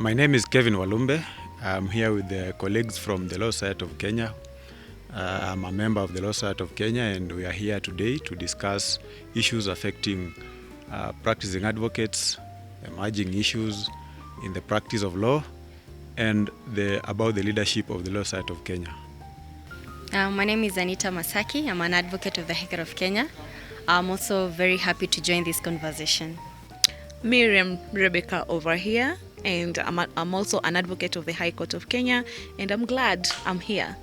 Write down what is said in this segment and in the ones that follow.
My name is Kevin Walumbe. I'm here with the colleagues from the Law Society of Kenya. I'm a member of the Law Society of Kenya, and we are here today to discuss issues affecting practicing advocates, emerging issues in the practice of law, and about the leadership of the Law Society of Kenya. My name is Anita Masaki. I'm an advocate of the High Court of Kenya. I'm also very happy to join this conversation. Miriam Rebecca over here, and I'm also an advocate of the High Court of Kenya, and I'm glad I'm here.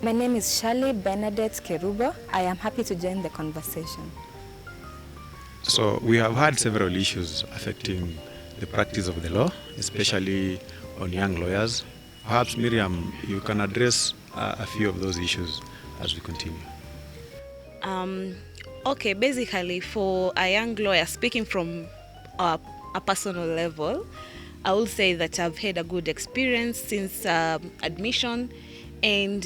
My name is Shirley Kerubo. I am happy to join the conversation. So we have had several issues affecting the practice of the law, especially on young lawyers. Perhaps, Miriam, you can address a few of those issues as we continue. Okay, basically for a young lawyer, speaking from a personal level, I will say that I've had a good experience since admission, and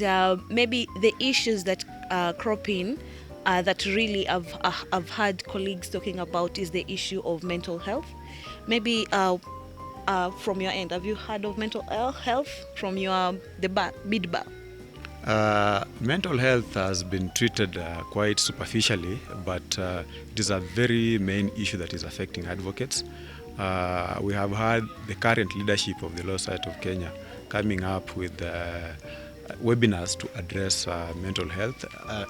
maybe the issues that crop in that really I've had colleagues talking about is the issue of mental health. Maybe from your end, have you heard of mental health from the mid-bar? Mental health has been treated quite superficially, but it is a very main issue that is affecting advocates. We have had the current leadership of the Law Society of Kenya coming up with webinars to address mental health,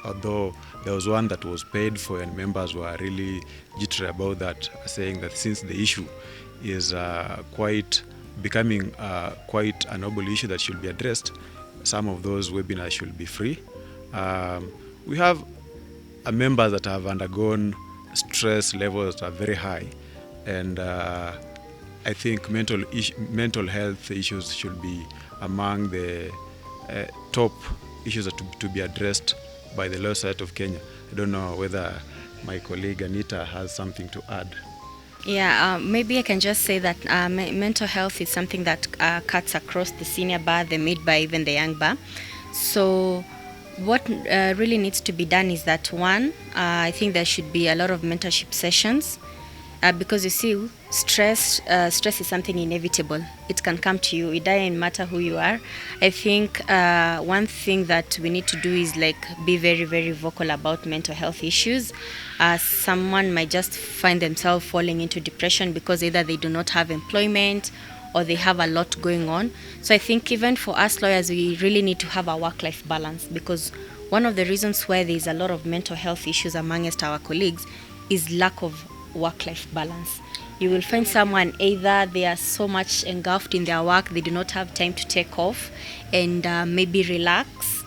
although there was one that was paid for and members were really jittery about that, saying that since the issue is becoming quite a noble issue that should be addressed, some of those webinars should be free. We have members that have undergone stress levels that are very high, and I think mental health issues should be among the top issues that to be addressed by the Law Society of Kenya. I don't know whether my colleague Anita has something to add. Yeah, maybe I can just say that mental health is something that cuts across the senior bar, the mid bar, even the young bar. So what really needs to be done is that one, I think there should be a lot of mentorship sessions, because you see, stress is something inevitable. It can come to you. It doesn't matter who you are. I think one thing that we need to do is be very, very vocal about mental health issues. Someone might just find themselves falling into depression because either they do not have employment or they have a lot going on. So I think even for us lawyers, we really need to have a work-life balance, because one of the reasons why there is a lot of mental health issues amongst our colleagues is lack of work-life balance. You will find someone, either they are so much engulfed in their work, they do not have time to take off and maybe relax.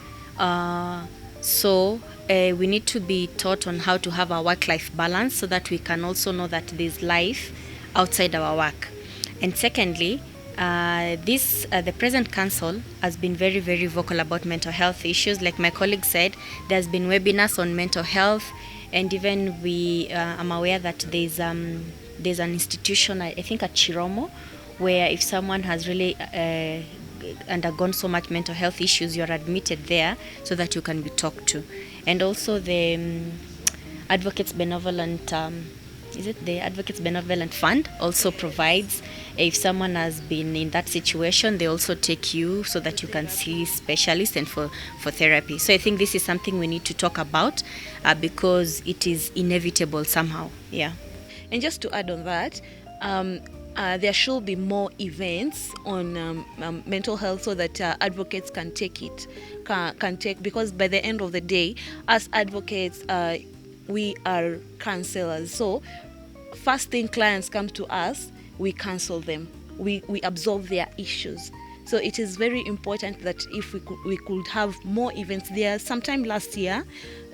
So we need to be taught on how to have a work-life balance, so that we can also know that there's life outside our work. And secondly, the present council has been very, very vocal about mental health issues. Like my colleague said, there's been webinars on mental health, and even I'm aware that there's an institution, I think at Chiromo, where if someone has really undergone so much mental health issues, you're admitted there so that you can be talked to. And also the Advocates Benevolent the Advocates Benevolent Fund also provides, if someone has been in that situation, they also take you so that you can see specialists and for therapy. So I think this is something we need to talk about because it is inevitable somehow. Yeah. And just to add on that, there should be more events on mental health, so that advocates can take, because by the end of the day, as advocates, we are counselors. So first thing clients come to us, we counsel them. We absorb their issues. So it is very important that if we could have more events. Sometime last year,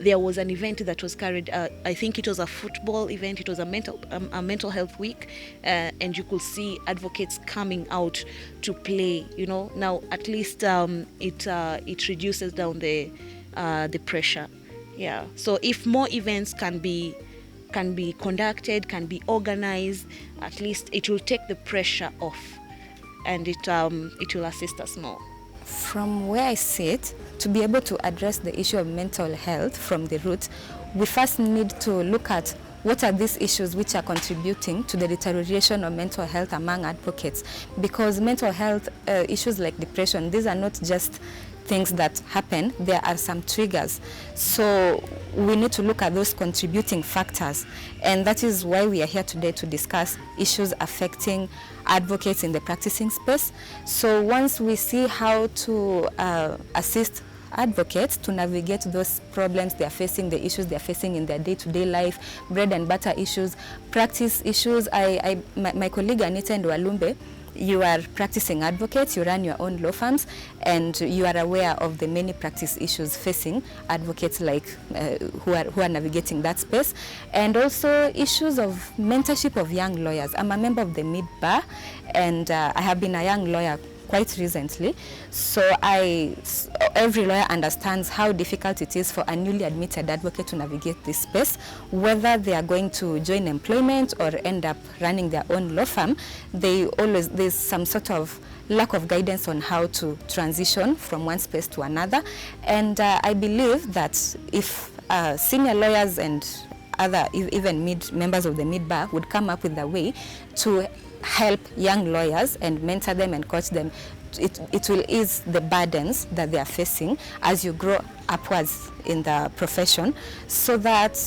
there was an event that was carried. I think it was a football event. It was a mental health week, and you could see advocates coming out to play. Now at least it reduces down the pressure. Yeah. So if more events can be conducted, can be organized, at least it will take the pressure off, and it will assist us more. From where I sit, to be able to address the issue of mental health from the root, we first need to look at what are these issues which are contributing to the deterioration of mental health among advocates? Because mental health issues like depression, these are not just things that happen, there are some triggers. So we need to look at those contributing factors. And that is why we are here today to discuss issues affecting advocates in the practicing space. So once we see how to assist advocates to navigate those problems they are facing, the issues they are facing in their day-to-day life, bread and butter issues, practice issues. My colleague Anita and Walumbe, you are practicing advocates, you run your own law firms, and you are aware of the many practice issues facing advocates like who are navigating that space, and also issues of mentorship of young lawyers. I'm a member of the Mid Bar, and I have been a young lawyer quite recently, so every lawyer understands how difficult it is for a newly admitted advocate to navigate this space, whether they are going to join employment or end up running their own law firm. There's some sort of lack of guidance on how to transition from one space to another, and I believe that if senior lawyers and other even members of the Mid Bar would come up with a way to help young lawyers and mentor them and coach them, it will ease the burdens that they are facing as you grow upwards in the profession, so that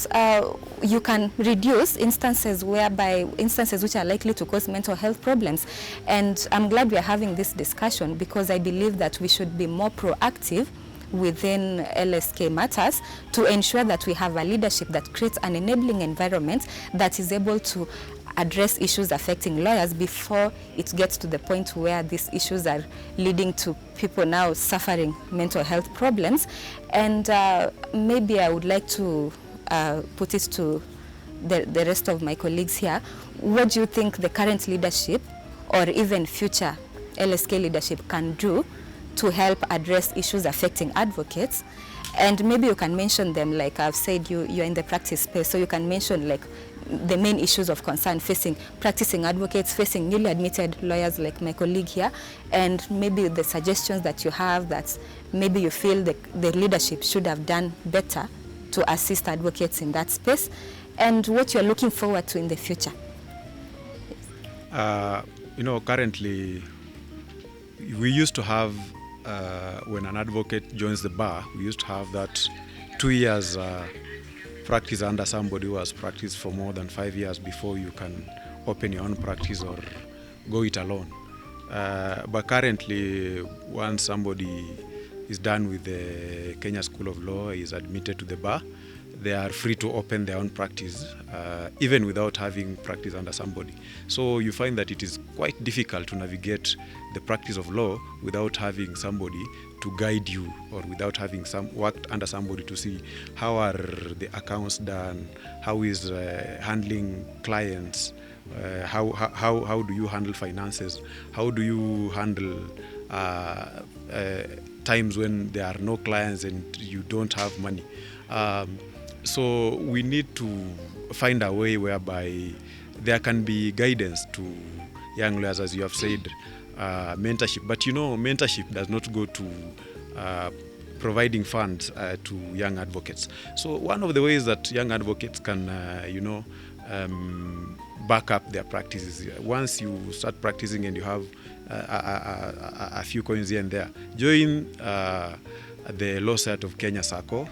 you can reduce instances which are likely to cause mental health problems. And I'm glad we are having this discussion, because I believe that we should be more proactive within LSK matters to ensure that we have a leadership that creates an enabling environment that is able to address issues affecting lawyers before it gets to the point where these issues are leading to people now suffering mental health problems. And maybe I would like to put it to the rest of my colleagues here. What do you think the current leadership or even future LSK leadership can do to help address issues affecting advocates? And maybe you can mention them, like I've said, you're in the practice space, so you can mention like the main issues of concern facing practicing advocates, facing newly admitted lawyers like my colleague here, and maybe the suggestions that you have that maybe you feel the leadership should have done better to assist advocates in that space, and what you're looking forward to in the future. Currently, we used to have, when an advocate joins the bar, we used to have that 2 years practice under somebody who has practiced for more than 5 years before you can open your own practice or go it alone. But currently, once somebody is done with the Kenya School of Law, is admitted to the bar, they are free to open their own practice, even without having practice under somebody. So you find that it is quite difficult to navigate the practice of law without having somebody to guide you, or without having worked under somebody to see how are the accounts done, how is handling clients, how do you handle finances, how do you handle times when there are no clients and you don't have money. So we need to find a way whereby there can be guidance to young lawyers, as you have said, mentorship. But mentorship does not go to providing funds to young advocates. So one of the ways that young advocates can, back up their practices, once you start practicing and you have a few coins here and there, join the Law Society of Kenya Sacco.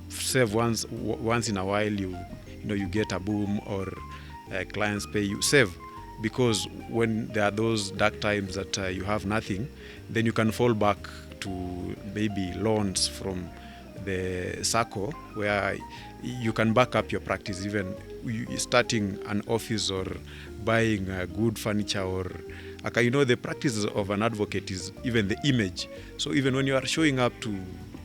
Save once in a while. You get a boom, or clients pay you. Save, because when there are those dark times that you have nothing, then you can fall back to maybe loans from the SACCO, where you can back up your practice, even starting an office or buying good furniture, or the practice of an advocate is even the image. So even when you are showing up to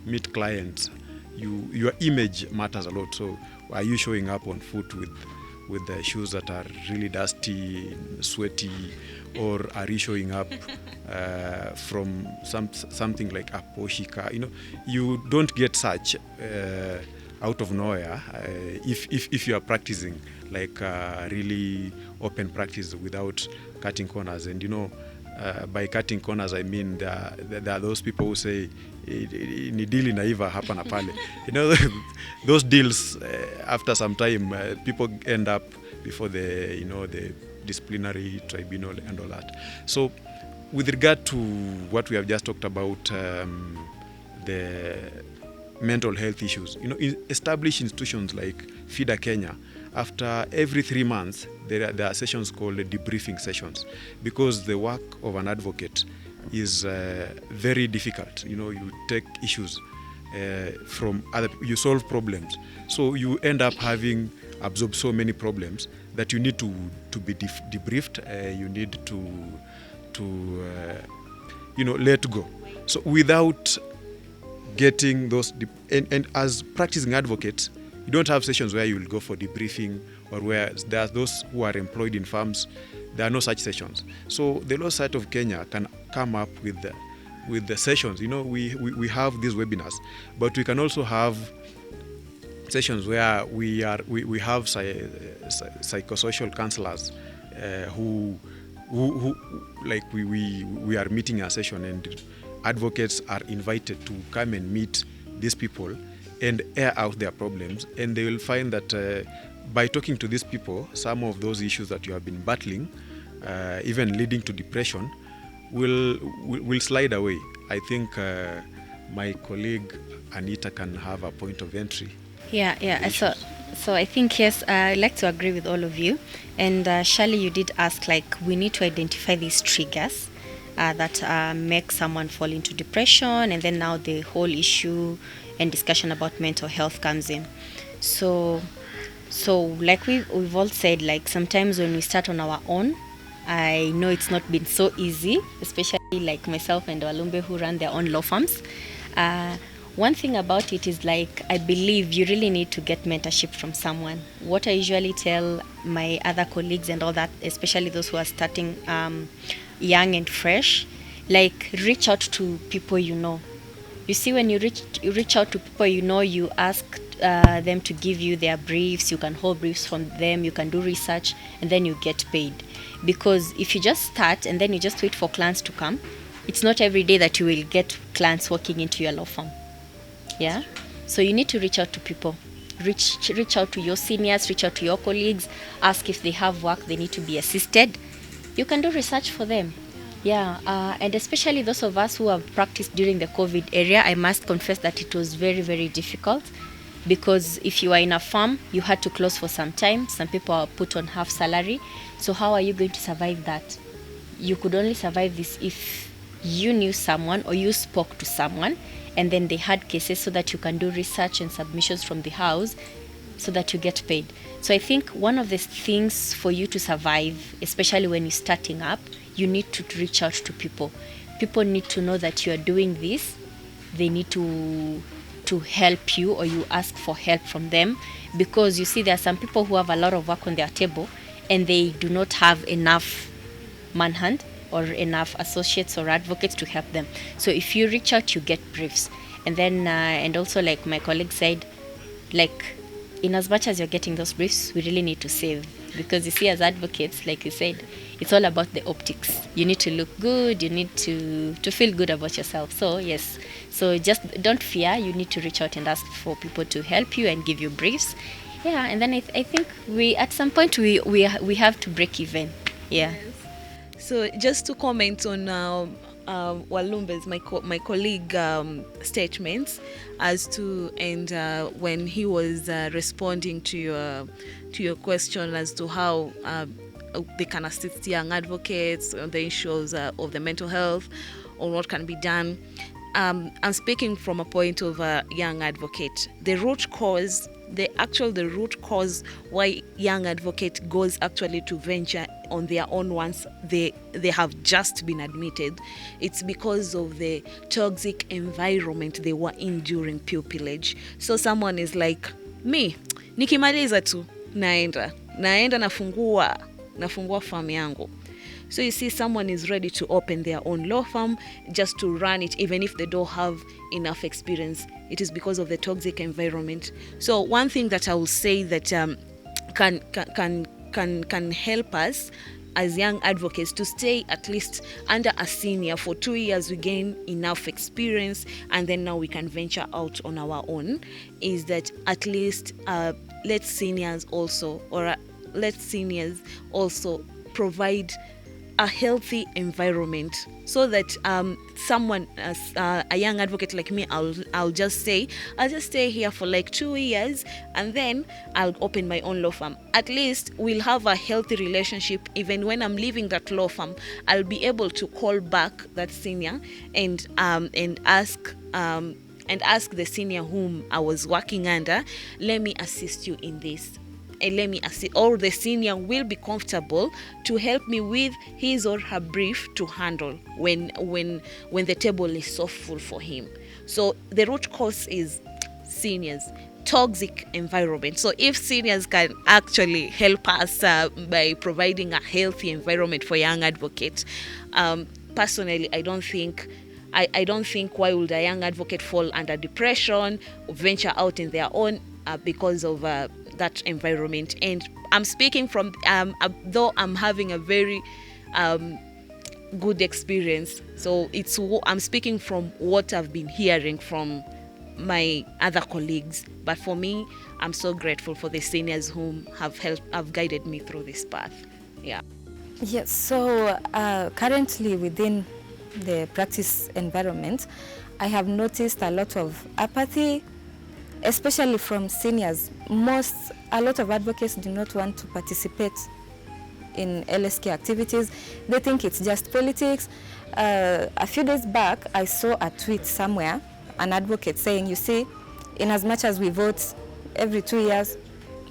meet clients, your image matters a lot. So are you showing up on foot with the shoes that are really dusty, sweaty, or are you showing up from something like a Porsche car? You don't get such out of nowhere if you are practicing like really open practice without cutting corners. And By cutting corners, I mean there are those people who say ni deal inaiva hapa na pale. You know, those deals after some time people end up before the disciplinary tribunal and all that. So with regard to what we have just talked about, the mental health issues, established institutions like FIDA Kenya, after every 3 months there are sessions called debriefing sessions, because the work of an advocate is very difficult. You take issues from other people, you solve problems, so you end up having absorbed so many problems that you need to be debriefed. You need to let go. So without getting those and as practicing advocates, you don't have sessions where you will go for debriefing, or where there are those who are employed in firms. There are no such sessions. So the Law Society of Kenya can come up with the sessions. We have these webinars, but we can also have sessions where we have psychosocial counselors who like we are meeting a session, and advocates are invited to come and meet these people and air out their problems, and they will find that by talking to these people, some of those issues that you have been battling, even leading to depression, will slide away. I think my colleague Anita can have a point of entry. Yeah. So I think, yes, I'd like to agree with all of you. And Shirley, you did ask, like, we need to identify these triggers that make someone fall into depression, and then now the whole issue and discussion about mental health comes in. So like we've all said, like, sometimes when we start on our own, I know it's not been so easy, especially like myself and Walumbe, who run their own law firms. One thing about it is, like, I believe you really need to get mentorship from someone. What I usually tell my other colleagues and all that, especially those who are starting young and fresh, like, reach out to people you know. You see, when you reach out to people you know, you ask them to give you their briefs, you can hold briefs from them, you can do research, and then you get paid. Because if you just start and then you just wait for clients to come, it's not every day that you will get clients walking into your law firm. Yeah, so you need to reach out to people, reach out to your seniors, reach out to your colleagues, ask if they have work they need to be assisted. You can do research for them. Yeah, and especially those of us who have practiced during the COVID era, I must confess that it was very, very difficult, because if you are in a firm, you had to close for some time. Some people are put on half salary. So how are you going to survive that? You could only survive this if you knew someone or you spoke to someone, and then they had cases, so that you can do research and submissions from the house, so that you get paid. So I think one of the things for you to survive, especially when you're starting up, you need to reach out to people. People need to know that you are doing this. They need to help you, or you ask for help from them, because you see, there are some people who have a lot of work on their table and they do not have enough manhand or enough associates or advocates to help them. So if you reach out, you get briefs. And then and also, like my colleague said, like, in as much as you're getting those briefs, we really need to save, because you see, as advocates, like you said, it's all about the optics. You need to look good, you need to feel good about yourself. So yes, so just don't fear. You need to reach out and ask for people to help you and give you briefs. Yeah, and then I think we at some point we have to break even. Yeah. So just to comment on Walumbe's, my colleague, statements as to, and when he was responding to your question as to how they can assist young advocates on the issues of the mental health, or what can be done. I'm speaking from a point of a young advocate. The root cause why young advocate goes actually to venture on their own once they have just been admitted, it's because of the toxic environment they were in during pupillage. So someone is like, me nikimaliza tu naenda nafungua farm yangu. So you see, someone is ready to open their own law firm just to run it, even if they don't have enough experience. It is because of the toxic environment. So one thing that I will say that can help us as young advocates to stay at least under a senior for 2 years. We gain enough experience, and then now we can venture out on our own. Is that at least let seniors also provide a healthy environment, so that someone, a young advocate like me, I'll just stay here for like 2 years, and then I'll open my own law firm. At least we'll have a healthy relationship. Even when I'm leaving that law firm, I'll be able to call back that senior and ask the senior whom I was working under, let me assist you in this. And let me assist, or the senior will be comfortable to help me with his or her brief to handle when the table is so full for him. So the root cause is seniors, toxic environment. So if seniors can actually help us by providing a healthy environment for young advocates, personally, I don't think why would a young advocate fall under depression or venture out in their own because of that environment. And I'm speaking from though I'm having a very good experience, so I'm speaking from what I've been hearing from my other colleagues. But for me, I'm so grateful for the seniors whom have guided me through this path. Yeah. Yes, so currently within the practice environment, I have noticed a lot of apathy, especially from seniors. A lot of advocates do not want to participate in LSK activities. They think it's just politics. A few days back, I saw a tweet somewhere, an advocate saying, you see, in as much as we vote every 2 years,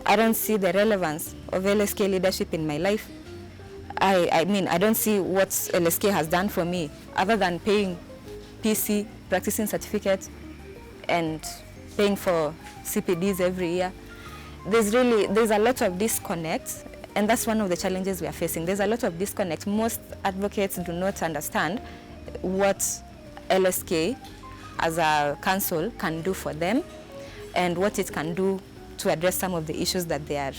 I don't see the relevance of LSK leadership in my life. I mean, I don't see what LSK has done for me other than paying PC, practicing certificate, and paying for CPDs every year. There's a lot of disconnect, and that's one of the challenges we are facing. There's a lot of disconnect. Most advocates do not understand what LSK as a council can do for them and what it can do to address some of the issues that they are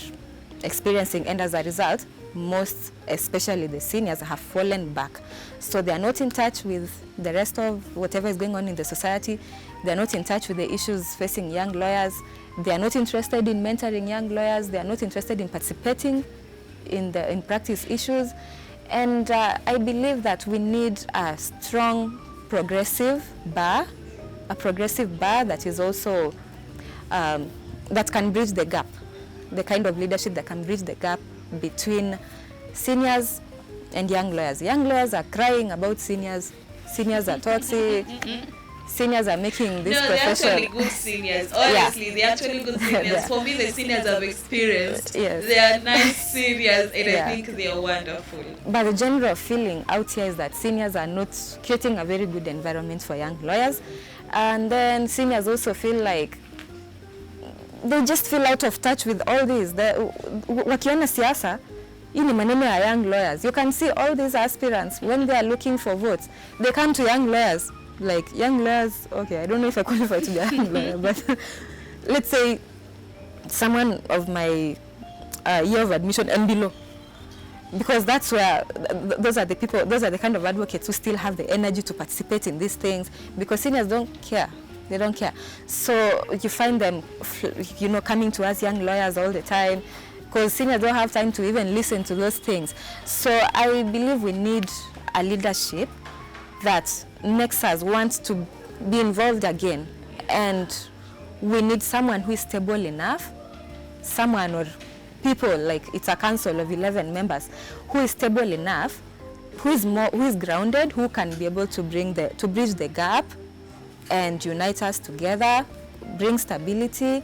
experiencing. And as a result, most, especially the seniors, have fallen back. So they are not in touch with the rest of whatever is going on in the society. They are not in touch with the issues facing young lawyers. They are not interested in mentoring young lawyers. They are not interested in participating in practice issues. And I believe that we need a strong progressive bar, that is also, that can bridge the gap, the kind of leadership that can bridge the gap between seniors and young lawyers. Young lawyers are crying about seniors. Seniors are toxic. Seniors are making this profession. They're actually good seniors. Honestly, they're actually good seniors. Yeah. For me, the seniors I've experienced, Yes. they are nice seniors, and I think they are wonderful. But the general feeling out here is that seniors are not creating a very good environment for young lawyers. And then seniors also feel like they just feel out of touch with all this. Wakiona siasa, hii ni maneno ya young lawyers. You can see all these aspirants, when they are looking for votes, they come to young lawyers. Like, young lawyers, okay, I don't know if I qualify to be a young lawyer, but let's say someone of my year of admission and below. Because that's where, those are the kind of advocates who still have the energy to participate in these things, because seniors don't care. They don't care. So you find them, coming to us young lawyers all the time, because seniors don't have time to even listen to those things. So I believe we need a leadership that makes us want to be involved again. And we need someone who is stable enough, someone or people, like it's a council of 11 members, who is stable enough, who is grounded, who can be able to bridge the gap and unite us together, bring stability.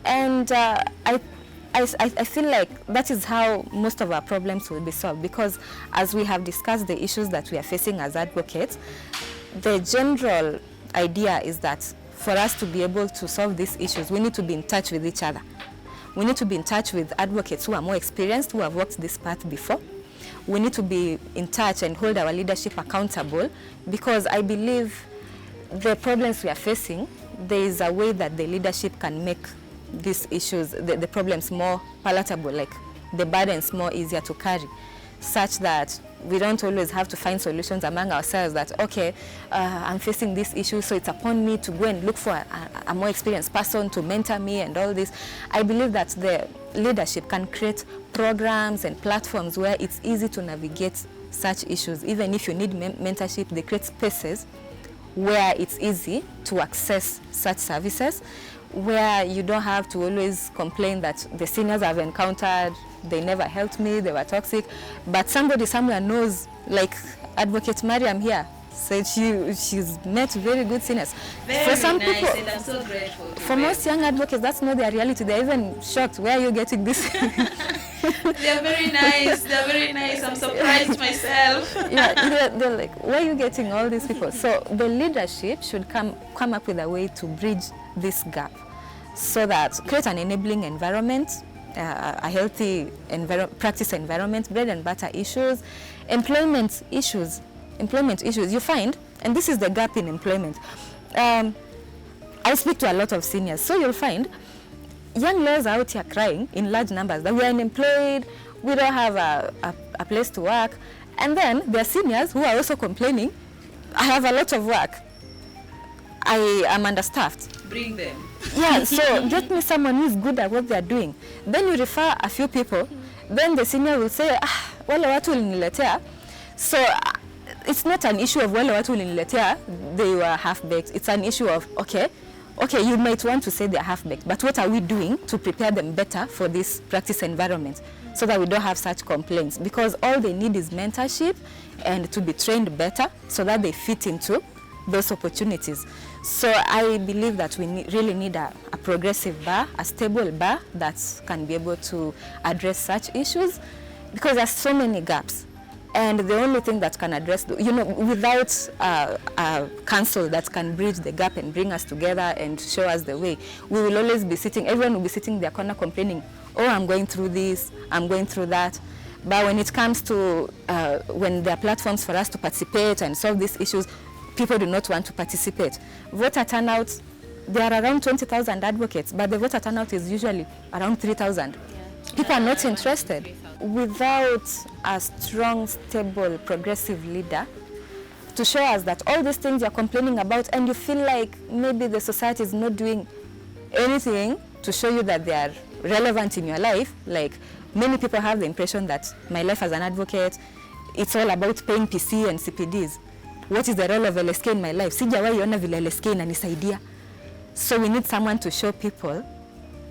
And I feel like that is how most of our problems will be solved, because as we have discussed the issues that we are facing as advocates, the general idea is that for us to be able to solve these issues, we need to be in touch with each other. We need to be in touch with advocates who are more experienced, who have walked this path before. We need to be in touch and hold our leadership accountable, because I believe the problems we are facing, there is a way that the leadership can make these issues, the problems more palatable, like the burdens more easier to carry. such that we don't always have to find solutions among ourselves that, okay, I'm facing this issue, so it's upon me to go and look for a more experienced person to mentor me and all this. I believe that the leadership can create programs and platforms where it's easy to navigate such issues. Even if you need mentorship, they create spaces where it's easy to access such services, where you don't have to always complain that the seniors I've encountered, they never helped me, they were toxic. But somebody somewhere knows, like Advocate Miriam here, said she's met very good seniors. Very for some nice, people, and I'm so grateful. For most young advocates, that's not their reality. They're even shocked. Where are you getting this? They're very nice. They're very nice. I'm surprised myself. Yeah, they're like, where are you getting all these people? So the leadership should come up with a way to bridge this gap, so that create an enabling environment, a healthy practice environment, bread and butter issues, employment issues. You find, and this is the gap in employment. I speak to a lot of seniors, so you'll find young lawyers are out here crying in large numbers that we are unemployed, we don't have a place to work, and then there are seniors who are also complaining, I have a lot of work, I am understaffed. Bring them. Yeah, so get me someone who is good at what they are doing. Then you refer a few people, then the senior will say, wale watu uliniletea. So it's not an issue of wale watu uliniletea, they were half-baked. It's an issue of, okay, you might want to say they're half-baked, but what are we doing to prepare them better for this practice environment so that we don't have such complaints? Because all they need is mentorship and to be trained better so that they fit into those opportunities. So I believe that we really need a progressive bar, a stable bar that can be able to address such issues, because there's so many gaps. And the only thing that can address, without a council that can bridge the gap and bring us together and show us the way, we will always be sitting, everyone will be sitting in their corner complaining, oh, I'm going through this, I'm going through that. But when it comes to, when there are platforms for us to participate and solve these issues, people do not want to participate. Voter turnout, there are around 20,000 advocates, but the voter turnout is usually around 3,000. Yeah. People are not interested. Without a strong, stable, progressive leader to show us that all these things you're complaining about, and you feel like maybe the society is not doing anything to show you that they are relevant in your life. Like, many people have the impression that my life as an advocate, it's all about paying PC and CPDs. What is the role of LSK in my life? Sijawahi ona vile LSK inanisaidia. So we need someone to show people,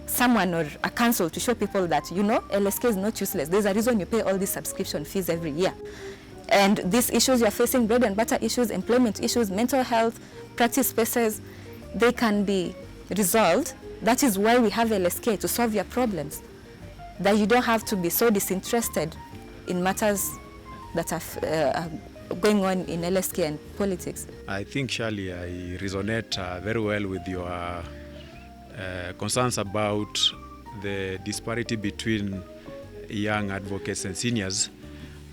someone or a council to show people that, LSK is not useless. There's a reason you pay all these subscription fees every year. And these issues you're facing, bread and butter issues, employment issues, mental health, practice spaces, they can be resolved. That is why we have LSK, to solve your problems. That you don't have to be so disinterested in matters that are going on in LSK and politics. I think, Shirley, I resonate very well with your concerns about the disparity between young advocates and seniors.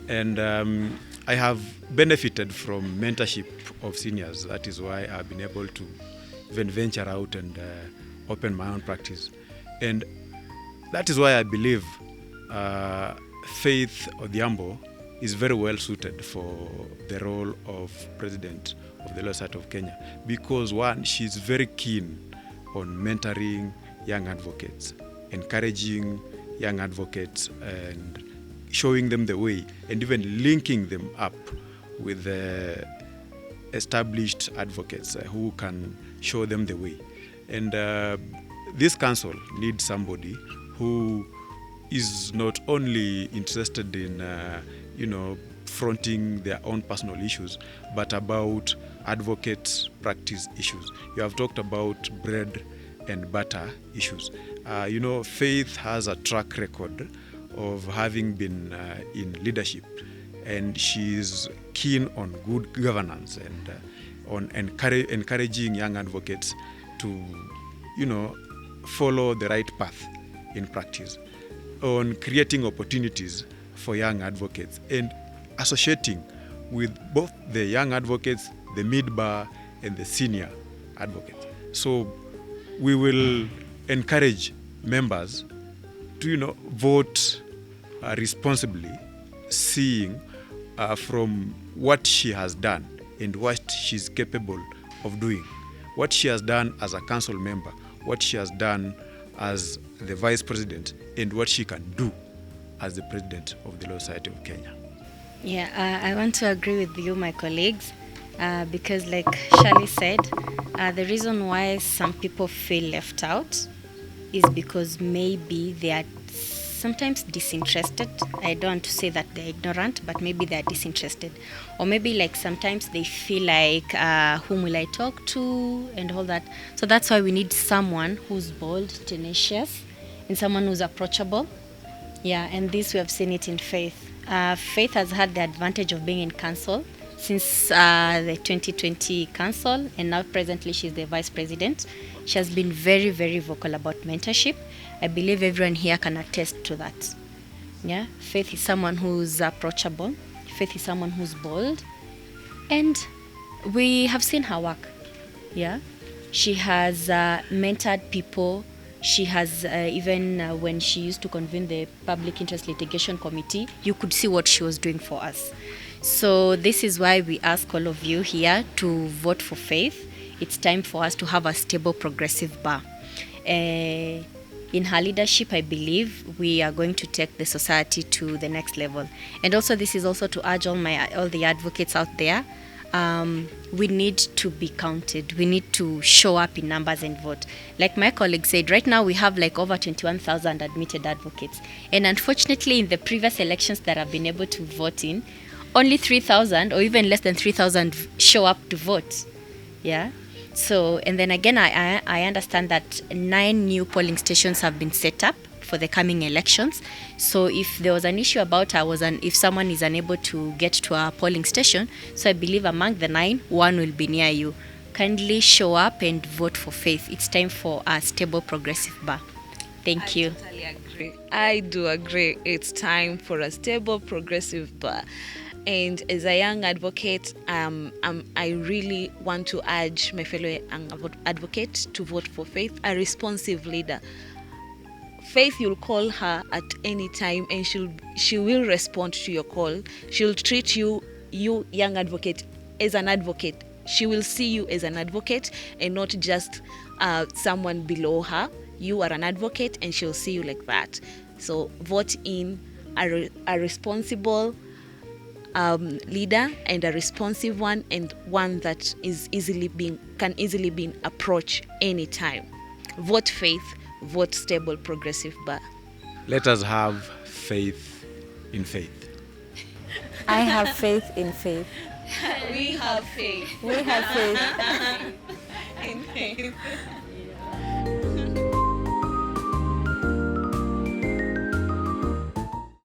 And I have benefited from mentorship of seniors. That is why I've been able to even venture out and open my own practice. And that is why I believe Faith Odhiambo is very well suited for the role of President of the Law Society of Kenya, because one, she's very keen on mentoring young advocates, encouraging young advocates and showing them the way, and even linking them up with established advocates who can show them the way. And this council needs somebody who is not only interested in fronting their own personal issues, but about advocate practice issues. You have talked about bread and butter issues. Faith has a track record of having been in leadership, and she's keen on good governance and on encouraging young advocates to, follow the right path in practice, on creating opportunities for young advocates and associating with both the young advocates, the mid-bar, and the senior advocates. So we will encourage members to, vote responsibly, seeing from what she has done and what she's capable of doing, what she has done as a council member, what she has done as the vice president, and what she can do as the president of the Law Society of Kenya. Yeah, I want to agree with you, my colleagues, because like Shirley said, the reason why some people feel left out is because maybe they are sometimes disinterested. I don't want to say that they're ignorant, but maybe they're disinterested. Or maybe like sometimes they feel like, whom will I talk to and all that. So that's why we need someone who's bold, tenacious, and someone who's approachable. Yeah, and this we have seen it in Faith. Faith has had the advantage of being in council since the 2020 council, and now presently she's the vice president. She has been very, very vocal about mentorship. I believe everyone here can attest to that. Yeah, Faith is someone who's approachable. Faith is someone who's bold, and we have seen her work. Yeah, she has mentored people. She has even when she used to convene the Public Interest Litigation Committee, you could see what she was doing for us. So this is why we ask all of you here to vote for Faith. It's time for us to have a stable, progressive bar. In her leadership, I believe we are going to take the society to the next level. And also, this is also to urge all the advocates out there. We need to be counted. We need to show up in numbers and vote. Like my colleague said, right now we have like over 21,000 admitted advocates. And unfortunately, in the previous elections that I've been able to vote in, only 3,000 or even less than 3,000 show up to vote. Yeah. So, and then again, I understand that 9 new polling stations have been set up for the coming elections. So if there was an issue about if someone is unable to get to a polling station, so I believe among the 9, 1 will be near you. Kindly show up and vote for Faith. It's time for a stable, progressive bar. Thank you. I totally agree. I do agree. It's time for a stable, progressive bar. And as a young advocate, I really want to urge my fellow young advocates to vote for Faith, a responsive leader. Faith, you'll call her at any time and she will respond to your call. She'll treat you young advocate, as an advocate. She will see you as an advocate and not just someone below her. You are an advocate and she'll see you like that. So vote in a responsible leader, and a responsive one, and one that can easily be approached anytime. Vote Faith. Vote stable, progressive bar. Let us have faith in faith. I have faith in faith. We have faith. We have faith in faith.